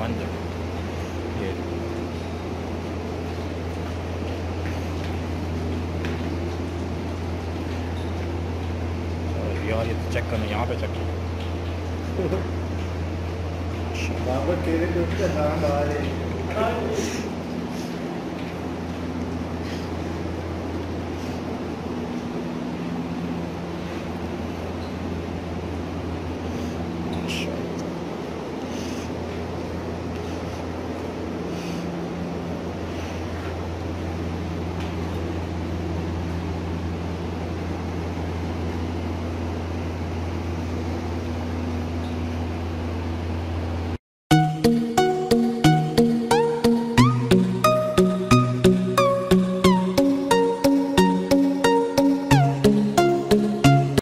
बन जाएगा ये यार ये तो चेक करना, यहाँ पे चेक करना। बाबा तेरे दोस्त का नाम आ रहे